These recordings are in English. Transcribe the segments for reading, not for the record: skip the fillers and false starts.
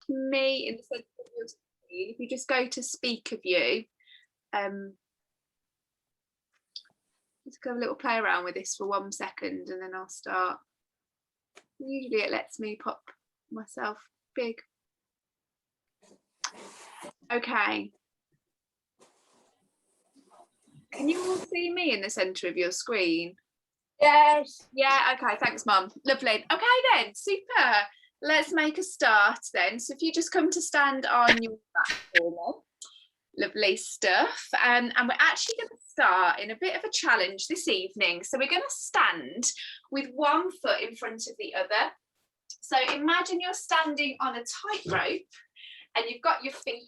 me in the centre of your screen. If you just go to speak of you, just go a little play around with this for 1 second and then I'll start. Usually it lets me pop myself big. Okay. Can you all see me in the centre of your screen? Yes. Yeah, okay, thanks, Mum. Lovely. Okay then, super. Let's make a start then. So if you just come to stand on your platform. Lovely stuff. And we're actually going to start in a bit of a challenge this evening. So we're going to stand with one foot in front of the other. So imagine you're standing on a tightrope and you've got your feet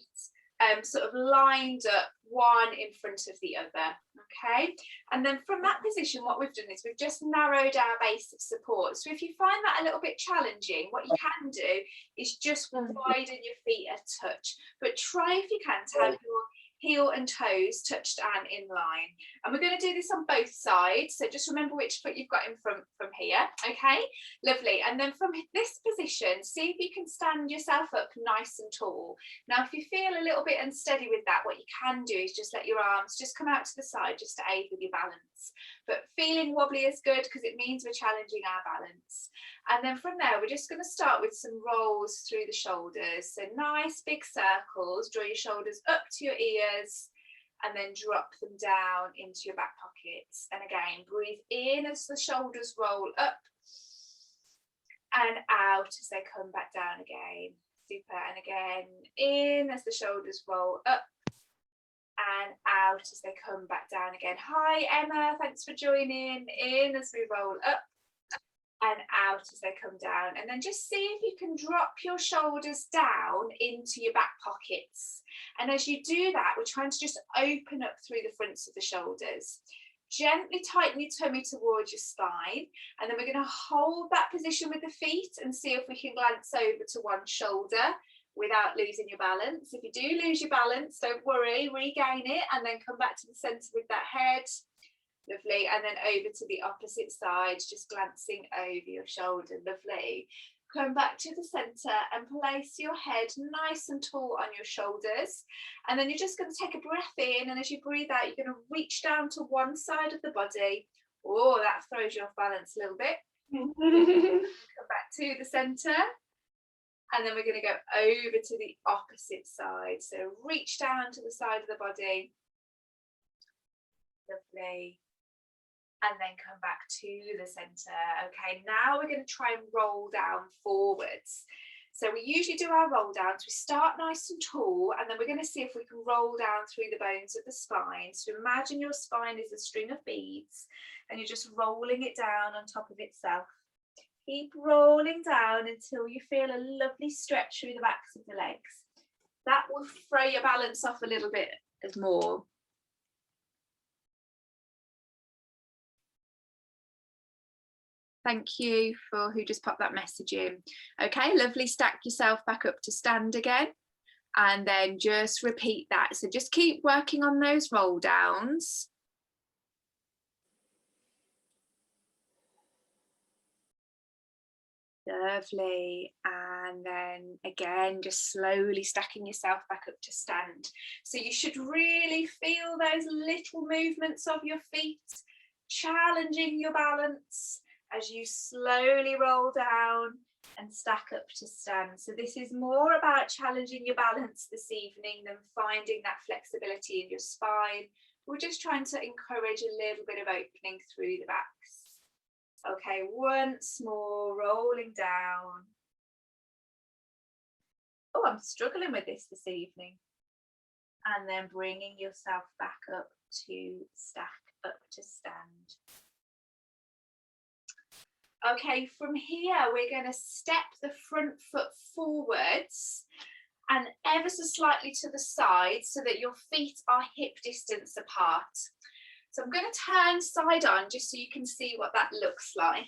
sort of lined up, one in front of the other, okay? And then from that position, what we've done is we've just narrowed our base of support. So if you find that a little bit challenging, what you can do is just widen your feet a touch, but try if you can to have your heel and toes touched and in line. And we're going to do this on both sides, so just remember which foot you've got in front from here, okay? Lovely. And then from this position, see if you can stand yourself up nice and tall. Now if you feel a little bit unsteady with that, what you can do is just let your arms just come out to the side just to aid with your balance. But feeling wobbly is good because it means we're challenging our balance. And then from there, we're just going to start with some rolls through the shoulders. So nice big circles, draw your shoulders up to your ears and then drop them down into your back pockets. And again, breathe in as the shoulders roll up and out as they come back down again. Super. And again, in as the shoulders roll up and out as they come back down again. Hi, Emma, thanks for joining. In as we roll up and out as they come down. And then just see if you can drop your shoulders down into your back pockets. And as you do that, we're trying to just open up through the fronts of the shoulders. Gently tighten your tummy towards your spine. And then we're going to hold that position with the feet and see if we can glance over to one shoulder without losing your balance. If you do lose your balance, don't worry, regain it and then come back to the centre with that head. Lovely. And then over to the opposite side, just glancing over your shoulder. Lovely. Come back to the centre and place your head nice and tall on your shoulders. And then you're just going to take a breath in, and as you breathe out, you're going to reach down to one side of the body. Oh, that throws you off balance a little bit. Come back to the centre. And then we're going to go over to the opposite side. So reach down to the side of the body. Lovely. And then come back to the centre. Okay, now we're going to try and roll down forwards. So we usually do our roll downs. We start nice and tall, and then we're going to see if we can roll down through the bones of the spine. So imagine your spine is a string of beads, and you're just rolling it down on top of itself. Keep rolling down until you feel a lovely stretch through the backs of the legs. That will throw your balance off a little bit more. Thank you for who just popped that message in. Okay, lovely. Stack yourself back up to stand again. And then just repeat that. So just keep working on those roll downs. Lovely. And then again, just slowly stacking yourself back up to stand. So you should really feel those little movements of your feet, challenging your balance as you slowly roll down and stack up to stand. So this is more about challenging your balance this evening than finding that flexibility in your spine. We're just trying to encourage a little bit of opening through the backs. Okay, once more, rolling down. Oh, I'm struggling with this evening. And then bringing yourself back up to stack up to stand. Okay, from here, we're going to step the front foot forwards and ever so slightly to the side so that your feet are hip distance apart. So I'm going to turn side on just so you can see what that looks like.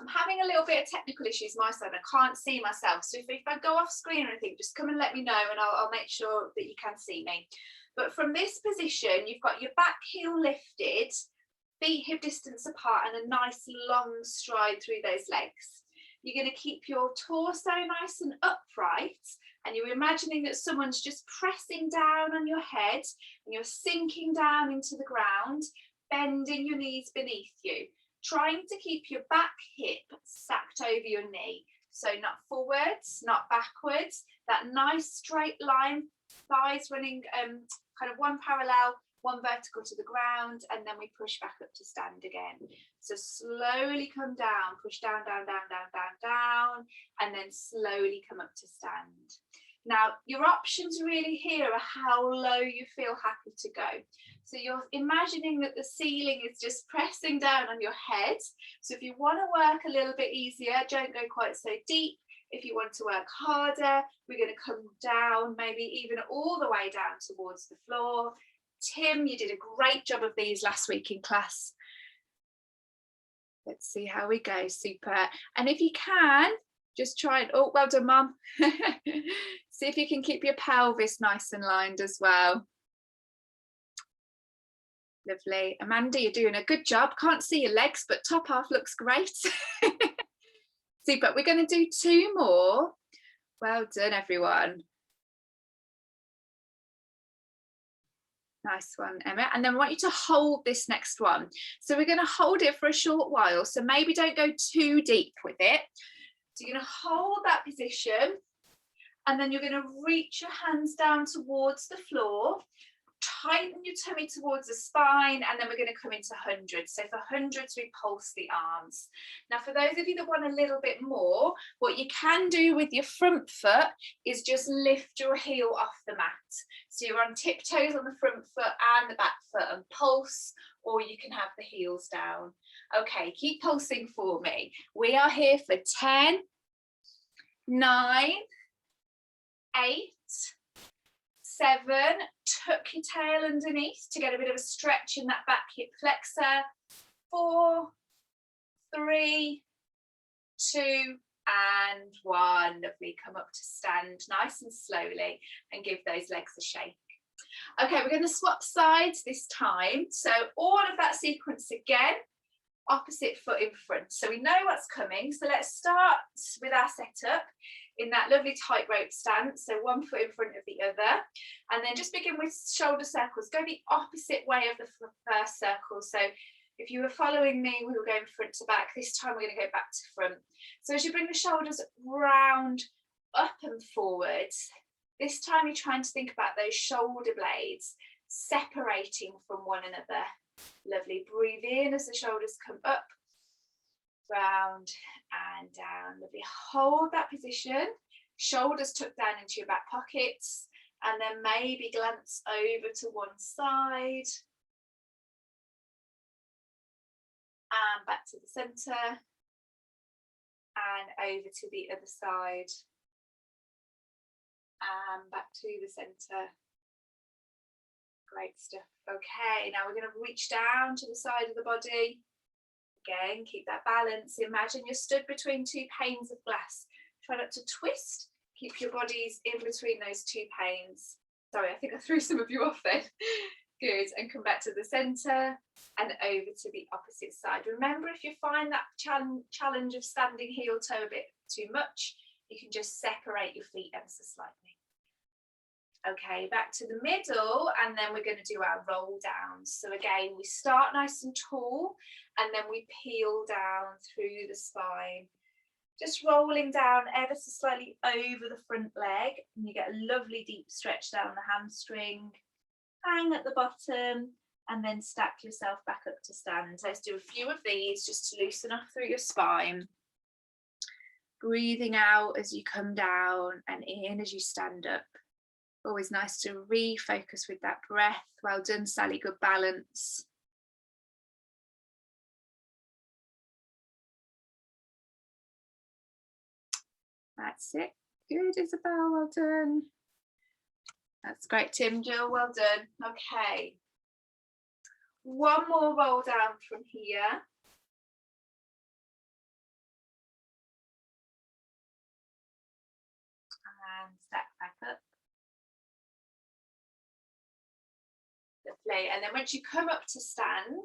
I'm having a little bit of technical issues my side. I can't see myself. So if I go off screen or anything, just come and let me know and I'll make sure that you can see me. But from this position, you've got your back heel lifted, feet hip distance apart and a nice long stride through those legs. You're going to keep your torso nice and upright, and you're imagining that someone's just pressing down on your head and you're sinking down into the ground, bending your knees beneath you, trying to keep your back hip stacked over your knee. So not forwards, not backwards, that nice straight line, thighs running kind of one parallel, one vertical to the ground, and then we push back up to stand again. So slowly come down, push down, down, down, down, down, down, and then slowly come up to stand. Now, your options really here are how low you feel happy to go. So you're imagining that the ceiling is just pressing down on your head. So if you want to work a little bit easier, don't go quite so deep. If you want to work harder, we're going to come down, maybe even all the way down towards the floor. Tim, you did a great job of these last week in class. Let's see how we go. Super. And if you can, just try and, oh, well done, Mum. See if you can keep your pelvis nice and lined as well. Lovely. Amanda, you're doing a good job. Can't see your legs, but top half looks great. Super. We're going to do 2 more. Well done, everyone. Nice one, Emma. And then I want you to hold this next one. So we're going to hold it for a short while. So maybe don't go too deep with it. So you're going to hold that position, and then you're going to reach your hands down towards the floor, tighten your tummy towards the spine, and then we're going to come into hundreds. So for hundreds, we pulse the arms. Now, for those of you that want a little bit more, what you can do with your front foot is just lift your heel off the mat. So you're on tiptoes on the front foot and the back foot and pulse, or you can have the heels down. Okay, keep pulsing for me. We are here for 10, 9, 8, 7, tuck your tail underneath to get a bit of a stretch in that back hip flexor. 4, 3, 2, and 1. Lovely. Come up to stand nice and slowly and give those legs a shake. Okay, we're going to swap sides this time. So all of that sequence again, opposite foot in front. So we know what's coming. So let's start with our setup in that lovely tightrope stance. So one foot in front of the other. And then just begin with shoulder circles. Go the opposite way of the first circle. So if you were following me, we were going front to back. This time we're going to go back to front. So as you bring the shoulders round, up and forward, this time you're trying to think about those shoulder blades separating from one another. Lovely. Breathe in as the shoulders come up, round and down. Lovely. Hold that position. Shoulders tucked down into your back pockets, and then maybe glance over to one side and back to the centre and over to the other side and back to the centre. Great stuff. Okay, now we're going to reach down to the side of the body. Again, keep that balance. Imagine you're stood between 2 panes of glass. Try not to twist. Keep your bodies in between those 2 panes. Sorry, I think I threw some of you off then. Good. And come back to the centre and over to the opposite side. Remember, if you find that challenge of standing heel toe a bit too much, you can just separate your feet ever so slightly. Okay, back to the middle, and then we're going to do our roll downs. So again, we start nice and tall, and then we peel down through the spine, just rolling down ever so slightly over the front leg, and you get a lovely deep stretch down the hamstring. Hang at the bottom, and then stack yourself back up to stand. Let's do a few of these just to loosen up through your spine. Breathing out as you come down and in as you stand up. Always nice to refocus with that breath. Well done, Sally, good balance. That's it. Good, Isabel, well done. That's great, Tim, Jill, well done. Okay. One more roll down from here. And stack back up. Lovely. And then once you come up to stand,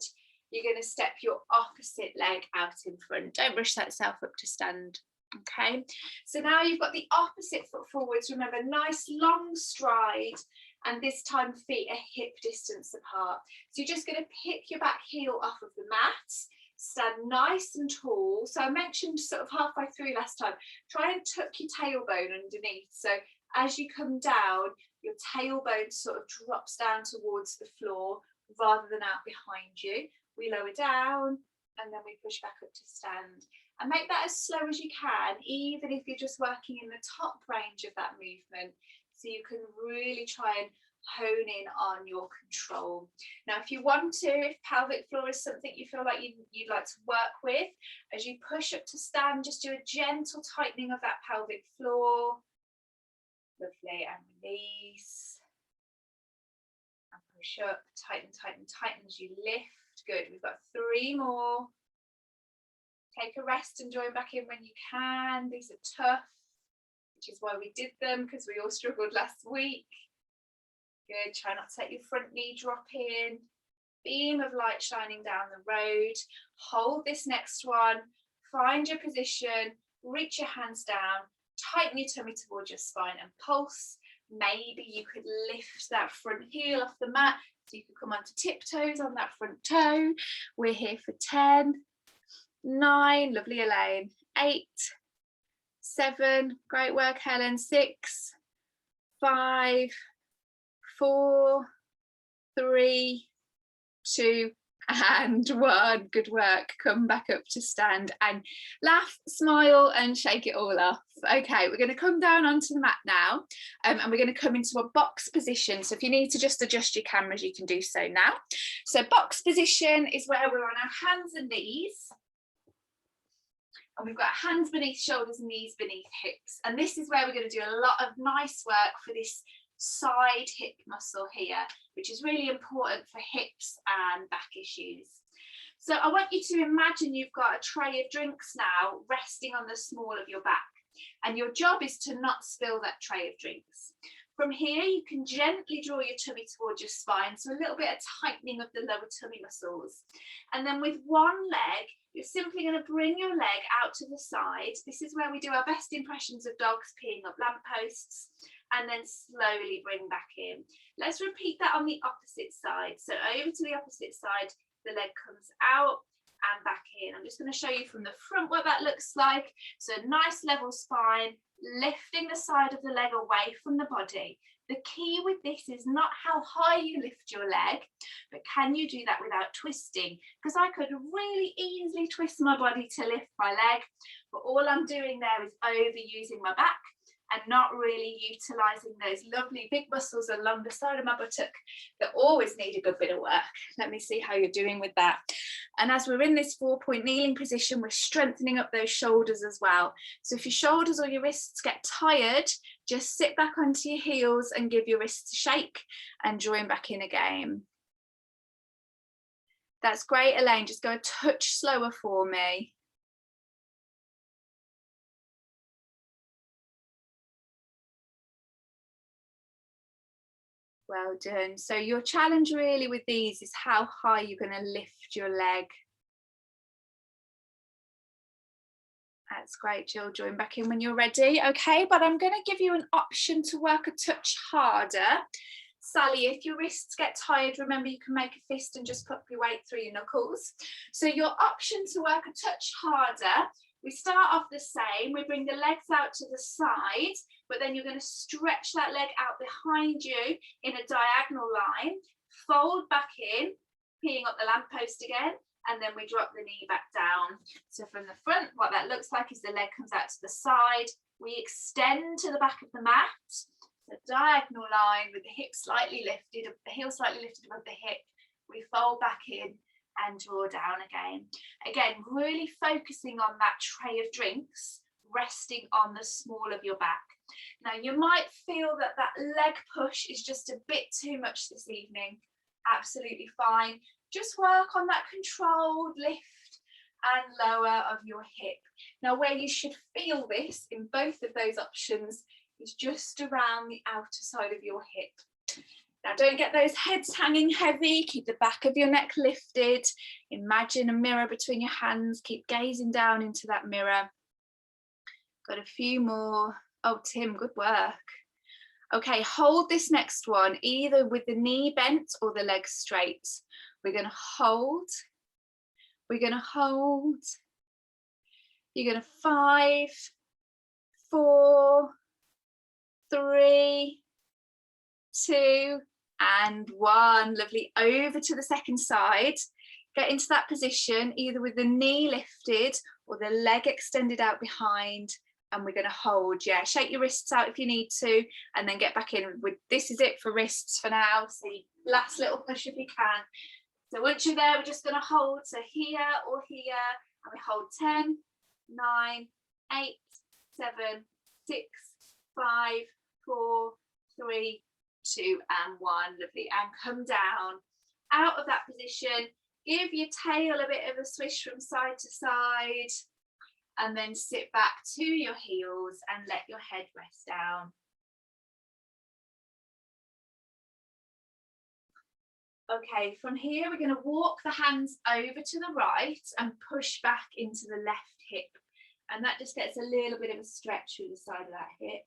you're going to step your opposite leg out in front. Don't rush that self up to stand. Okay, so now you've got the opposite foot forwards. Remember, nice long stride, and this time feet are hip distance apart. So you're just going to pick your back heel off of the mat, stand nice and tall. So I mentioned sort of halfway through last time, try and tuck your tailbone underneath. So as you come down, your tailbone sort of drops down towards the floor rather than out behind you. We lower down and then we push back up to stand. And make that as slow as you can, even if you're just working in the top range of that movement, so you can really try and hone in on your control. Now, if you want to, if pelvic floor is something you feel like you'd like to work with, as you push up to stand, just do a gentle tightening of that pelvic floor. Lovely, and release. And push up, tighten, tighten, tighten as you lift. Good, we've got 3 more. Take a rest and join back in when you can. These are tough, which is why we did them, because we all struggled last week. Good, try not to let your front knee drop in. Beam of light shining down the road. Hold this next one. Find your position, reach your hands down, tighten your tummy towards your spine and pulse. Maybe you could lift that front heel off the mat, so you could come onto tiptoes on that front toe. We're here for 10. 9, lovely Elaine, 8, 7, great work Helen, 6, 5, 4, 3, 2 and 1. Good work. Come back up to stand and laugh, smile and shake it all off. Okay, we're going to come down onto the mat now, and we're going to come into a box position. So if you need to just adjust your cameras, you can do so now. So box position is where we're on our hands and knees. And we've got hands beneath shoulders, knees beneath hips. And this is where we're going to do a lot of nice work for this side hip muscle here, which is really important for hips and back issues. So I want you to imagine you've got a tray of drinks now resting on the small of your back. And your job is to not spill that tray of drinks. From here, you can gently draw your tummy towards your spine. So a little bit of tightening of the lower tummy muscles. And then with one leg, you're simply going to bring your leg out to the side. This is where we do our best impressions of dogs peeing up lampposts, and then slowly bring back in. Let's repeat that on the opposite side. So over to the opposite side, the leg comes out and back in. I'm just going to show you from the front what that looks like. So nice level spine, lifting the side of the leg away from the body. The key with this is not how high you lift your leg, but can you do that without twisting? Because I could really easily twist my body to lift my leg, but all I'm doing there is overusing my back and not really utilising those lovely big muscles along the side of my buttock that always need a good bit of work. Let me see how you're doing with that. And as we're in this 4-point kneeling position, we're strengthening up those shoulders as well. So if your shoulders or your wrists get tired, just sit back onto your heels and give your wrists a shake and join back in again. That's great, Elaine. Just go a touch slower for me. Well done. So your challenge really with these is how high you're going to lift your leg. That's great, Jill. Join back in when you're ready. Okay, but I'm going to give you an option to work a touch harder. Sally, if your wrists get tired, remember you can make a fist and just put your weight through your knuckles. So your option to work a touch harder, we start off the same. We bring the legs out to the side, but then you're going to stretch that leg out behind you in a diagonal line, fold back in, peeing up the lamppost again, and then we drop the knee back down. So from the front, what that looks like is the leg comes out to the side. We extend to the back of the mat, the diagonal line with the hip slightly lifted, the heel slightly lifted above the hip. We fold back in and draw down again. Again, really focusing on that tray of drinks, resting on the small of your back. Now, you might feel that that leg push is just a bit too much this evening. Absolutely fine. Just work on that controlled lift and lower of your hip. Now, where you should feel this in both of those options is just around the outer side of your hip. Now, don't get those heads hanging heavy. Keep the back of your neck lifted. Imagine a mirror between your hands. Keep gazing down into that mirror. Got a few more. Oh, Tim, good work. Okay, hold this next one, either with the knee bent or the legs straight. We're going to hold. We're going to hold. You're going to 5, 4, 3, 2, and 1. Lovely. Over to the second side. Get into that position, either with the knee lifted or the leg extended out behind. And we're going to hold. Yeah, shake your wrists out if you need to, and then get back in. With this is it for wrists for now. So last little push if you can. So once you're there, we're just going to hold. So here or here, and we hold 10, 9, 8, 7, 6, 5, 4, 3, 2, and 1. Lovely. And come down out of that position. Give your tail a bit of a swish from side to side, and then sit back to your heels and let your head rest down. Okay, from here we're going to walk the hands over to the right and push back into the left hip, and that just gets a little bit of a stretch through the side of that hip.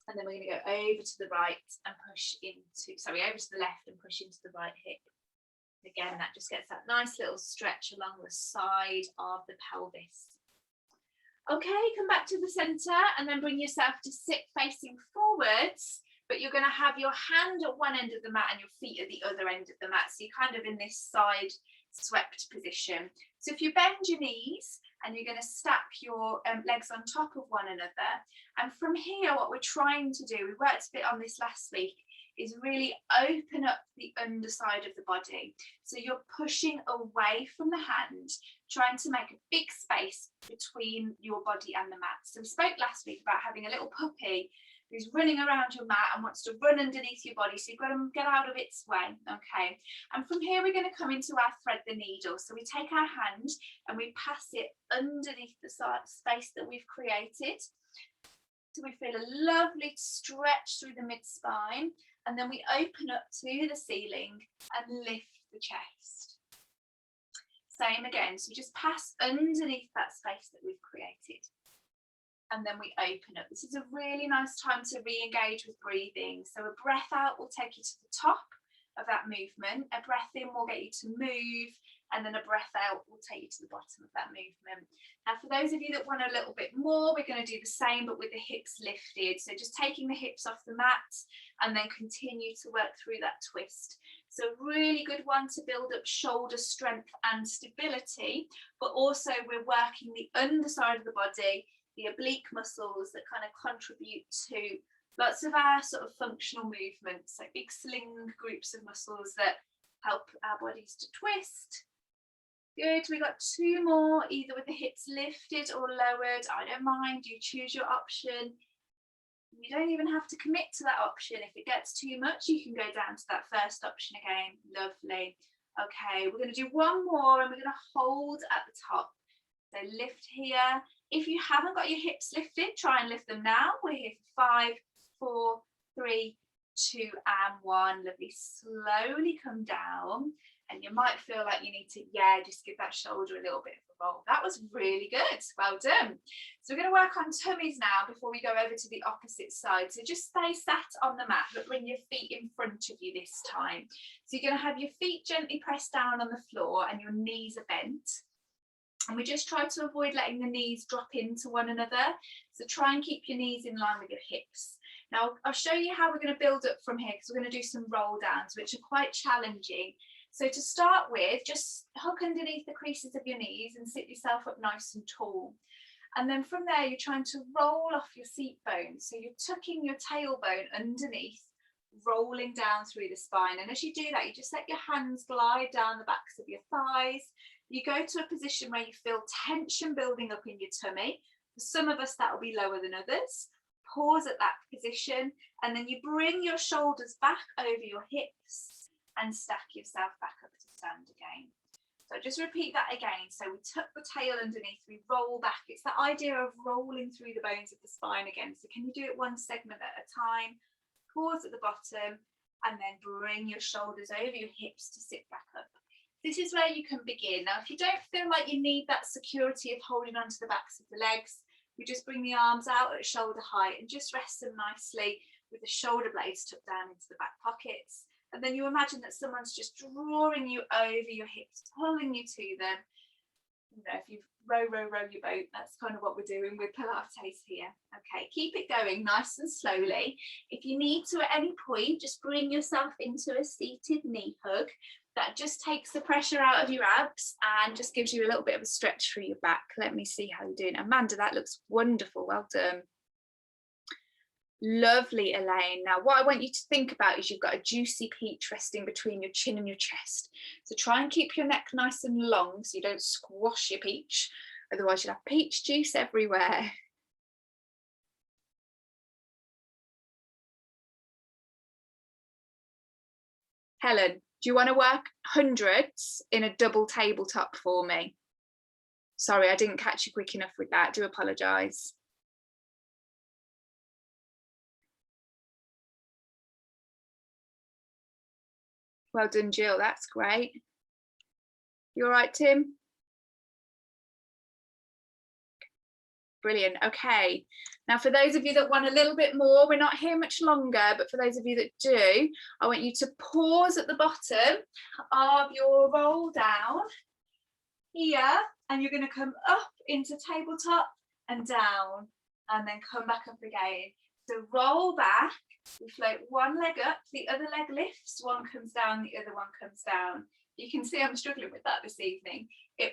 And then we're going to go over to the right and push into, over to the left and push into the right hip. Again, that just gets that nice little stretch along the side of the pelvis. Okay, come back to the center and then bring yourself to sit facing forwards, but you're going to have your hand at one end of the mat and your feet at the other end of the mat. So you're kind of in this side swept position. So if you bend your knees and you're going to stack your legs on top of one another. And from here, what we're trying to do, we worked a bit on this last week, is really open up the underside of the body. So you're pushing away from the hand, trying to make a big space between your body and the mat. So we spoke last week about having a little puppy who's running around your mat and wants to run underneath your body. So you've got to get out of its way, okay? And from here, we're going to come into our thread the needle. So we take our hand and we pass it underneath the space that we've created. So we feel a lovely stretch through the mid-spine, and then we open up to the ceiling and lift the chest. Same again, so we just pass underneath that space that we've created. And then we open up. This is a really nice time to re-engage with breathing. So a breath out will take you to the top of that movement. A breath in will get you to move, and then a breath out will take you to the bottom of that movement. Now, for those of you that want a little bit more, we're going to do the same, but with the hips lifted. So just taking the hips off the mat and then continue to work through that twist. So a really good one to build up shoulder strength and stability, but also we're working the underside of the body, the oblique muscles that kind of contribute to lots of our sort of functional movements, like big sling groups of muscles that help our bodies to twist. Good, we got 2 more, either with the hips lifted or lowered. I don't mind, you choose your option. You don't even have to commit to that option. If it gets too much, you can go down to that first option again. Lovely. Okay, we're going to do 1 more and we're going to hold at the top. So lift here. If you haven't got your hips lifted, try and lift them now. We're here for 5, 4, 3, 2, and 1. Lovely. Slowly come down. And you might feel like you need to, just give that shoulder a little bit of a roll. That was really good. Well done. So we're going to work on tummies now before we go over to the opposite side. So just stay sat on the mat, but bring your feet in front of you this time. So you're going to have your feet gently pressed down on the floor and your knees are bent. And we just try to avoid letting the knees drop into one another. So try and keep your knees in line with your hips. Now, I'll show you how we're going to build up from here, because we're going to do some roll downs, which are quite challenging. So to start with, just hook underneath the creases of your knees and sit yourself up nice and tall. And then from there, you're trying to roll off your seat bones. So you're tucking your tailbone underneath, rolling down through the spine. And as you do that, you just let your hands glide down the backs of your thighs. You go to a position where you feel tension building up in your tummy. For some of us, that will be lower than others. Pause at that position, and then you bring your shoulders back over your hips and stack yourself back up to stand again. So just repeat that again. So we tuck the tail underneath, we roll back. It's that idea of rolling through the bones of the spine again. So can you do it 1 segment at a time? Pause at the bottom, and then bring your shoulders over your hips to sit back up. This is where you can begin. Now, if you don't feel like you need that security of holding onto the backs of the legs, we just bring the arms out at shoulder height and just rest them nicely with the shoulder blades tucked down into the back pockets. And then you imagine that someone's just drawing you over your hips, pulling you to them. You know, if you row your boat, that's kind of what we're doing with Pilates here. Okay, keep it going nice and slowly. If you need to at any point, just bring yourself into a seated knee hug. That just takes the pressure out of your abs and just gives you a little bit of a stretch through your back. Let me see how you're doing. Amanda, that looks wonderful. Well done. Lovely, Elaine. Now, what I want you to think about is you've got a juicy peach resting between your chin and your chest. So try and keep your neck nice and long so you don't squash your peach. Otherwise, you'll have peach juice everywhere. Helen, do you want to work hundreds in a double tabletop for me? Sorry, I didn't catch you quick enough with that. Do apologise. Well done, Jill. That's great. You all right, Tim? Brilliant. Okay. Now, for those of you that want a little bit more, we're not here much longer, but for those of you that do, I want you to pause at the bottom of your roll down here, and you're going to come up into tabletop and down, and then come back up again. So roll back, we float one leg up, the other leg lifts, one comes down, the other one comes down. You can see I'm struggling with that this evening. It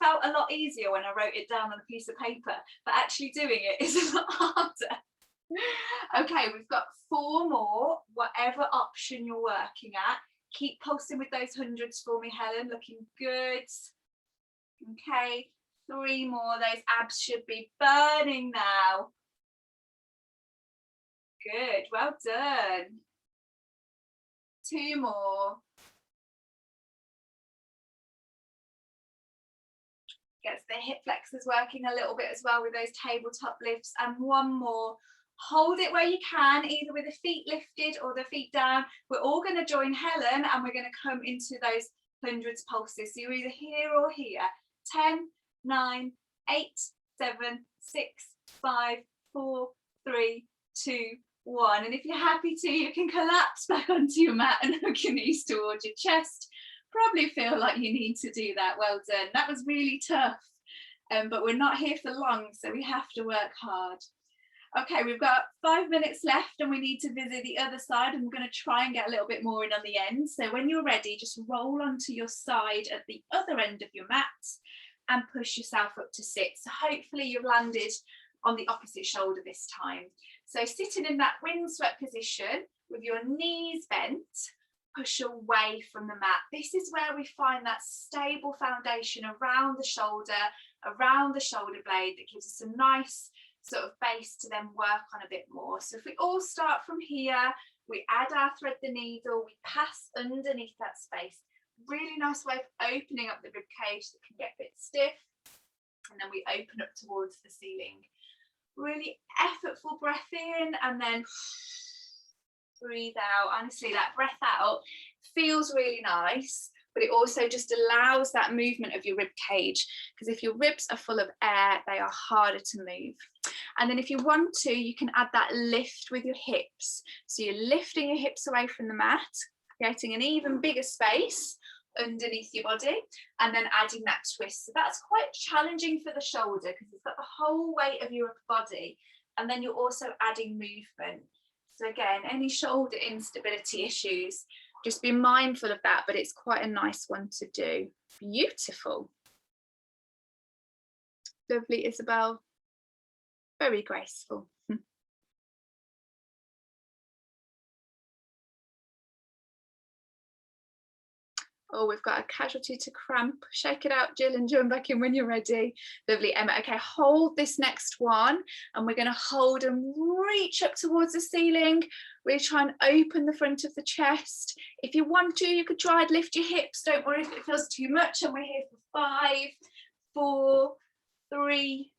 felt a lot easier when I wrote it down on a piece of paper, but actually doing it is a lot harder. Okay, we've got 4 more, whatever option you're working at. Keep pulsing with those hundreds for me, Helen, looking good. Okay, 3 more, those abs should be burning now. Good, well done. 2 more. Gets the hip flexors working a little bit as well with those tabletop lifts. And 1 more. Hold it where you can, either with the feet lifted or the feet down. We're all going to join Helen and we're going to come into those hundreds pulses. So you're either here or here. 10, 9, 8, 7, 6, 5, 4, 3, 2, 1. And if you're happy to, you can collapse back onto your mat and hook your knees towards your chest. Probably feel like you need to do that. Well done. That was really tough, but we're not here for long, so we have to work hard. Okay, we've got 5 minutes left and we need to visit the other side, and we're going to try and get a little bit more in on the end. So when you're ready, just roll onto your side at the other end of your mat and push yourself up to sit. So hopefully you've landed on the opposite shoulder this time. So sitting in that windswept position with your knees bent, push away from the mat. This is where we find that stable foundation around the shoulder blade that gives us a nice sort of base to then work on a bit more. So if we all start from here, we add our thread the needle, we pass underneath that space. Really nice way of opening up the rib cage that can get a bit stiff, and then we open up towards the ceiling. Really effortful breath in and then breathe out. Honestly, that breath out feels really nice, but it also just allows that movement of your rib cage, because if your ribs are full of air, they are harder to move. And then if you want to, you can add that lift with your hips. So you're lifting your hips away from the mat, creating an even bigger space underneath your body, and then adding that twist. So that's quite challenging for the shoulder because it's got the whole weight of your body, and then you're also adding movement. So again, any shoulder instability issues, just be mindful of that, but it's quite a nice one to do. Beautiful. Lovely, Isabel. Very graceful. Oh, we've got a casualty to cramp. Shake it out, Jill, and join back in when you're ready. Lovely, Emma. Okay, hold this next one, and we're going to hold and reach up towards the ceiling. Really try and open the front of the chest. If you want to, you could try and lift your hips. Don't worry if it feels too much. And we're here for 5, 4, 3,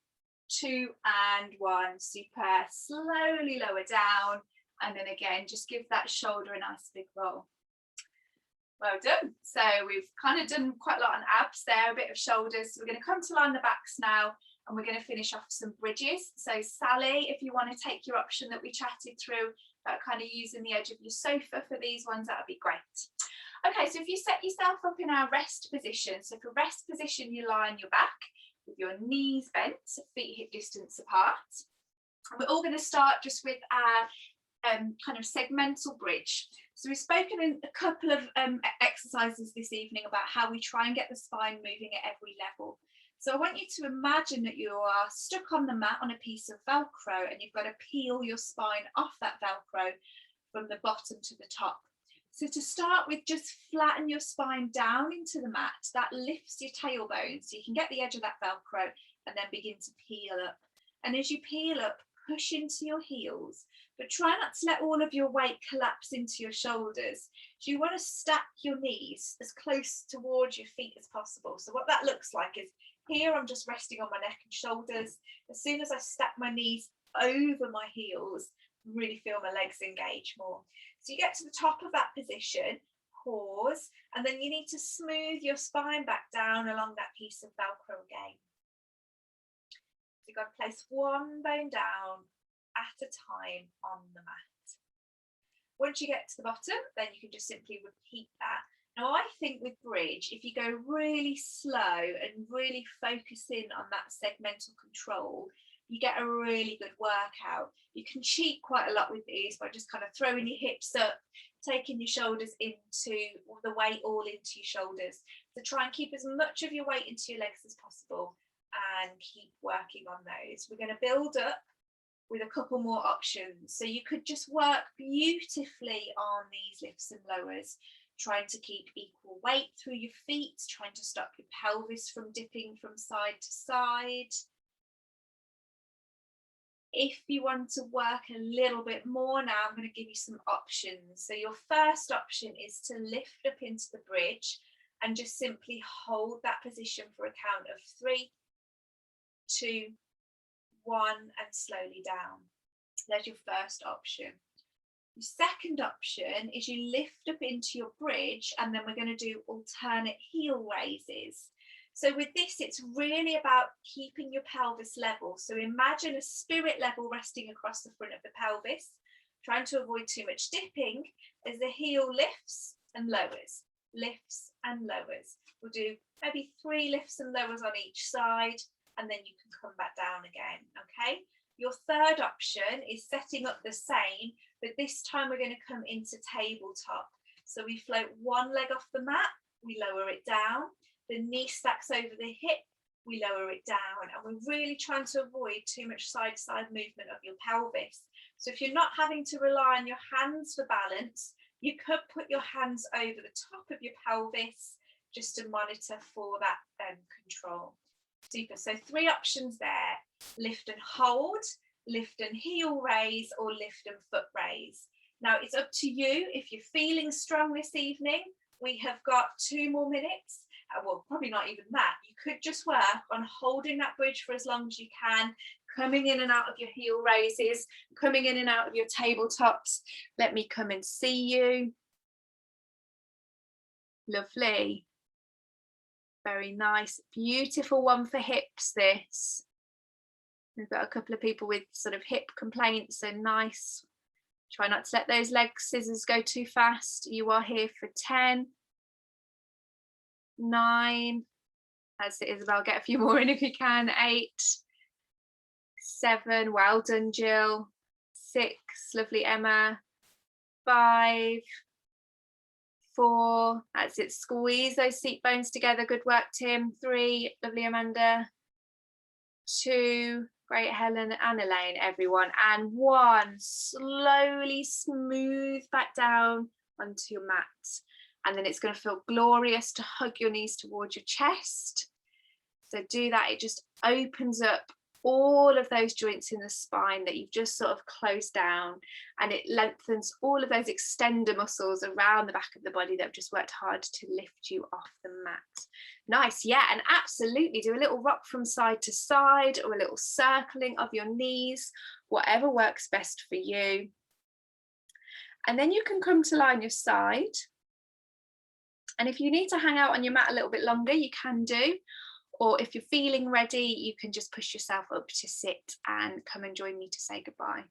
2, and 1. Super. Slowly lower down, and then again, just give that shoulder a nice big roll. Well done. So we've kind of done quite a lot on abs there, a bit of shoulders. So we're going to come to line the backs now, and we're going to finish off some bridges. So Sally, if you want to take your option that we chatted through about kind of using the edge of your sofa for these ones, that would be great. Okay, so if you set yourself up in our rest position, so for rest position, you lie on your back with your knees bent, feet hip distance apart. And we're all going to start just with our kind of segmental bridge. So we've spoken in a couple of exercises this evening about how we try and get the spine moving at every level. So I want you to imagine that you are stuck on the mat on a piece of Velcro, and you've got to peel your spine off that Velcro from the bottom to the top. So to start with, just flatten your spine down into the mat. That lifts your tailbone so you can get the edge of that Velcro and then begin to peel up. And as you peel up, push into your heels, but try not to let all of your weight collapse into your shoulders. So you want to stack your knees as close towards your feet as possible. So what that looks like is here I'm just resting on my neck and shoulders. As soon as I stack my knees over my heels, really feel my legs engage more. So you get to the top of that position, pause, and then you need to smooth your spine back down along that piece of Velcro again. So you've got to place one bone down at a time on the mat. Once you get to the bottom, then you can just simply repeat that. Now, I think with bridge, if you go really slow and really focus in on that segmental control, you get a really good workout. You can cheat quite a lot with these by just kind of throwing your hips up, taking your shoulders into the weight all into your shoulders. So try and keep as much of your weight into your legs as possible and keep working on those. We're going to build up with a couple more options. So you could just work beautifully on these lifts and lowers, trying to keep equal weight through your feet, trying to stop your pelvis from dipping from side to side. If you want to work a little bit more now, I'm going to give you some options. So your first option is to lift up into the bridge and just simply hold that position for a count of 3, 2, 1, and slowly down. There's your first option. The second option is you lift up into your bridge, and then we're going to do alternate heel raises. So with this, it's really about keeping your pelvis level. So imagine a spirit level resting across the front of the pelvis, trying to avoid too much dipping as the heel lifts and lowers, lifts and lowers. We'll do maybe 3 lifts and lowers on each side, and then you can come back down again, okay? Your third option is setting up the same, but this time we're going to come into tabletop. So we float one leg off the mat, we lower it down, the knee stacks over the hip, we lower it down, and we're really trying to avoid too much side-to-side movement of your pelvis. So if you're not having to rely on your hands for balance, you could put your hands over the top of your pelvis just to monitor for that control. Super. So 3 options there: lift and hold, lift and heel raise, or lift and foot raise. Now it's up to you. If you're feeling strong this evening, we have got 2 more minutes. Well, probably not even that. You could just work on holding that bridge for as long as you can, coming in and out of your heel raises, coming in and out of your tabletops. Let me come and see you. Lovely. Very nice. Beautiful one for hips, this. We've got a couple of people with sort of hip complaints, so nice. Try not to let those leg scissors go too fast. You are here for 10, 9, that's it, Isabel, get a few more in if you can, 8, 7, well done, Jill, 6, lovely, Emma, 5, 4, that's it, squeeze those seat bones together, good work, Tim, 3, lovely, Amanda, 2, great, Helen and Elaine, everyone, and 1, slowly smooth back down onto your mat. And then it's going to feel glorious to hug your knees towards your chest. So do that. It just opens up all of those joints in the spine that you've just sort of closed down, and it lengthens all of those extender muscles around the back of the body that have just worked hard to lift you off the mat. Nice. Yeah, and absolutely do a little rock from side to side, or a little circling of your knees, whatever works best for you. And then you can come to lie on your side. And if you need to hang out on your mat a little bit longer, you can do. Or if you're feeling ready, you can just push yourself up to sit and come and join me to say goodbye.